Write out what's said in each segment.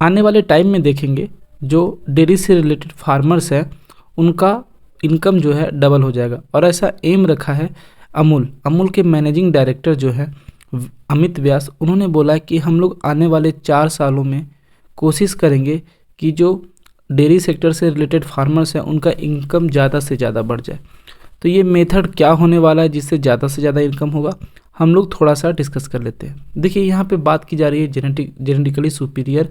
आने वाले टाइम में देखेंगे जो डेयरी से रिलेटेड फार्मर्स हैं उनका इनकम जो है डबल हो जाएगा, और ऐसा एम रखा है अमूल के मैनेजिंग डायरेक्टर जो है अमित व्यास, उन्होंने बोला है कि हम लोग आने वाले 4 सालों में कोशिश करेंगे कि जो डेयरी सेक्टर से रिलेटेड फार्मर्स हैं उनका इनकम ज़्यादा से ज़्यादा बढ़ जाए। तो ये मेथड क्या होने वाला है जिससे ज़्यादा से ज़्यादा इनकम होगा, हम लोग थोड़ा सा डिस्कस कर लेते हैं। देखिए यहाँ पे बात की जा रही है जेनेटिकली सुपीरियर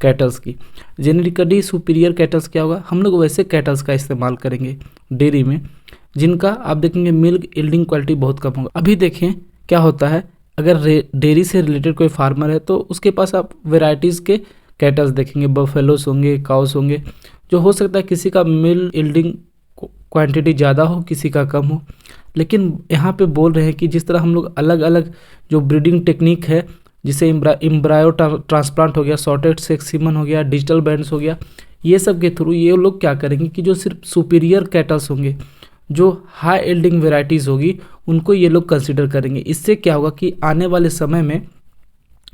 कैटल्स की। जेनेटिकली सुपीरियर कैटल्स क्या होगा, हम लोग वैसे कैटल्स का इस्तेमाल करेंगे डेयरी में जिनका आप देखेंगे मिल्क यील्डिंग क्वालिटी बहुत कम होगा। अभी देखें क्या होता है, अगर डेयरी से रिलेटेड कोई फार्मर है तो उसके पास आप वेराइटीज़ के कैटल्स देखेंगे, बफेलोस होंगे, काउस होंगे, जो हो सकता है किसी का मिल्क यील्डिंग क्वांटिटी ज़्यादा हो, किसी का कम हो। लेकिन यहाँ पे बोल रहे हैं कि जिस तरह हम लोग अलग अलग जो ब्रीडिंग टेक्निक है, जिसे एम्ब्रायो ट्रांसप्लांट हो गया, सॉर्टेड सेक्स सीमन हो गया, डिजिटल बैंड्स हो गया, ये सब के थ्रू ये लोग क्या करेंगे कि जो सिर्फ सुपीरियर कैटल्स होंगे, जो हाई यील्डिंग वेराइटीज़ होगी, उनको ये लोग कंसिडर करेंगे। इससे क्या होगा कि आने वाले समय में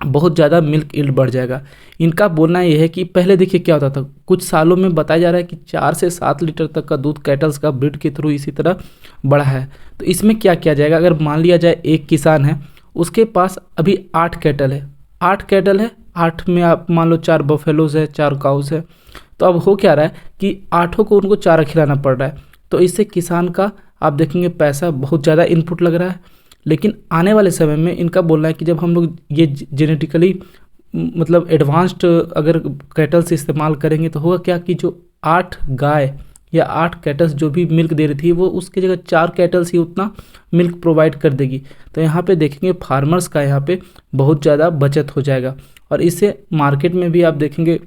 बहुत ज़्यादा मिल्क यील्ड बढ़ जाएगा। इनका बोलना यह है कि पहले देखिए क्या होता था, कुछ सालों में बताया जा रहा है कि 4 से 7 लीटर तक का दूध कैटल्स का ब्रीड के थ्रू इसी तरह बढ़ा है। तो इसमें क्या किया जाएगा, अगर मान लिया जाए एक किसान है, उसके पास अभी 8 कैटल है, 8 में आप मान लो 4 बफेलोज है, 4 काउस है। तो अब हो क्या रहा है कि 8 को उनको चारा खिलाना पड़ रहा है, तो इससे किसान का आप देखेंगे पैसा बहुत ज़्यादा इनपुट लग रहा है। लेकिन आने वाले समय में इनका बोलना है कि जब हम लोग ये जेनेटिकली मतलब एडवांस्ड अगर कैटल्स इस्तेमाल करेंगे तो होगा क्या कि जो 8 गाय या 8 कैटल्स जो भी मिल्क दे रही थी वो उसकी जगह 4 कैटल्स ही उतना मिल्क प्रोवाइड कर देगी। तो यहाँ पे देखेंगे फार्मर्स का यहाँ पे बहुत ज़्यादा बचत हो जाएगा, और इससे मार्केट में भी आप देखेंगे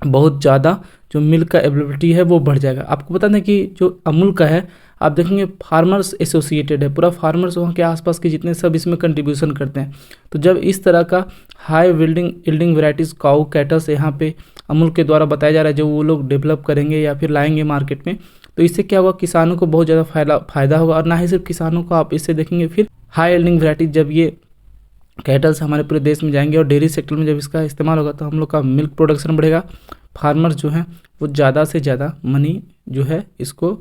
बहुत ज़्यादा जो मिल्क का अवेलेबिलिटी है वो बढ़ जाएगा। आपको बता दें कि जो अमूल का है, आप देखेंगे फार्मर्स एसोसिएटेड है, पूरा फार्मर्स वहाँ के आसपास के जितने सब इसमें कंट्रीब्यूशन करते हैं। तो जब इस तरह का हाई यील्डिंग वेराइटीज़ काऊ कैटल्स यहाँ पे अमूल के द्वारा बताया जा रहा है, जो वो लोग डेवलप करेंगे या फिर लाएंगे मार्केट में, तो इससे क्या होगा, किसानों को बहुत ज़्यादा फ़ायदा होगा। और ना ही सिर्फ किसानों को, आप इससे देखेंगे फिर हाई यील्डिंग वेराइटीज जब ये कैटल्स हमारे पूरे देश में जाएंगे और डेयरी सेक्टर में जब इसका इस्तेमाल होगा तो हम लोग का मिल्क प्रोडक्शन बढ़ेगा, फार्मर्स जो हैं वो ज़्यादा से ज़्यादा मनी जो है इसको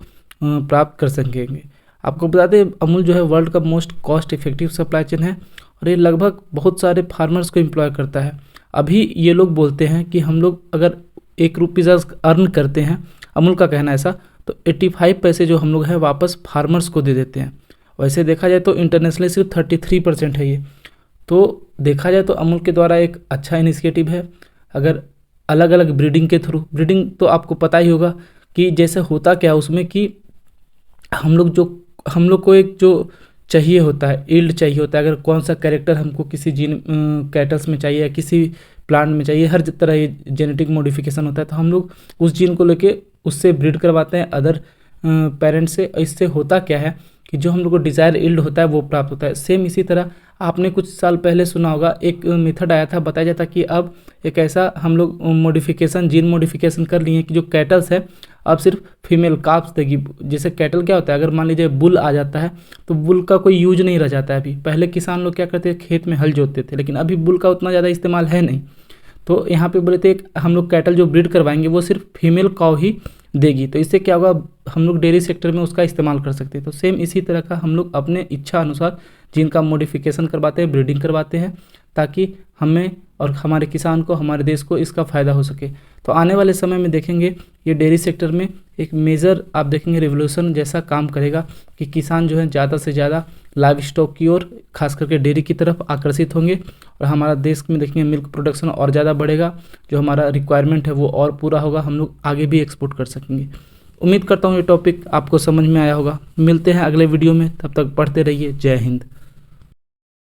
प्राप्त कर सकेंगे। आपको बता दें अमूल जो है वर्ल्ड का most cost effective supply chain है, और ये लगभग बहुत सारे फार्मर्स को एम्प्लॉय करता है। अभी ये लोग बोलते हैं कि हम लोग अगर 1 रुपीज़ अर्न करते हैं, अमूल का कहना है ऐसा, तो 85 पैसे जो हम लोग हैं वापस फार्मर्स को दे देते हैं। वैसे देखा जाए तो इंटरनेशनली सिर्फ 33% है ये। तो देखा जाए तो अमूल के द्वारा एक अच्छा इनिशिएटिव है। अगर अलग अलग ब्रीडिंग के थ्रू, ब्रीडिंग तो आपको पता ही होगा कि जैसे होता क्या है उसमें कि हम लोग को एक जो चाहिए होता है, यील्ड चाहिए होता है, अगर कौन सा कैरेक्टर हमको किसी जीन कैटल्स में चाहिए या किसी प्लांट में चाहिए, हर तरह ये जेनेटिक मॉडिफिकेशन होता है, तो हम लोग उस जीन को लेके उससे ब्रीड करवाते हैं अदर पेरेंट्स से। इससे होता क्या है कि जो हम लोग को डिज़ायर यील्ड होता है वो प्राप्त होता है। सेम इसी तरह आपने कुछ साल पहले सुना होगा, एक मेथड आया था, बताया जाता कि अब एक ऐसा हम लोग जीन मॉडिफिकेशन कर लिए हैं कि जो कैटल्स है अब सिर्फ फीमेल काप्स देगी। जैसे कैटल क्या होता है, अगर मान लीजिए बुल आ जाता है तो बुल का कोई यूज नहीं रह जाता है। अभी पहले किसान लोग क्या करते थे, खेत में हल जोतते थे, लेकिन अभी बुल का उतना ज़्यादा इस्तेमाल है नहीं। तो यहाँ पे बोले थे हम लोग कैटल जो ब्रीड करवाएंगे वो सिर्फ फीमेल काउ ही देगी। तो इससे क्या होगा, हम लोग डेयरी सेक्टर में उसका इस्तेमाल कर सकते हैं। तो सेम इसी तरह का हम लोग अपने इच्छा अनुसार जिनका मॉडिफिकेशन करवाते हैं, ब्रीडिंग करवाते हैं, ताकि हमें और हमारे किसान को, हमारे देश को इसका फ़ायदा हो सके। तो आने वाले समय में देखेंगे ये डेयरी सेक्टर में एक मेजर आप देखेंगे रिवोल्यूशन जैसा काम करेगा कि किसान जो है ज़्यादा से ज़्यादा लाइव स्टॉक की ओर, खास करके डेयरी की तरफ आकर्षित होंगे, और हमारा देश में देखेंगे मिल्क प्रोडक्शन और ज़्यादा बढ़ेगा, जो हमारा रिक्वायरमेंट है वो और पूरा होगा, हम लोग आगे भी एक्सपोर्ट कर सकेंगे। उम्मीद करता हूँ ये टॉपिक आपको समझ में आया होगा। मिलते हैं अगले वीडियो में, तब तक पढ़ते रहिए। जय हिंद।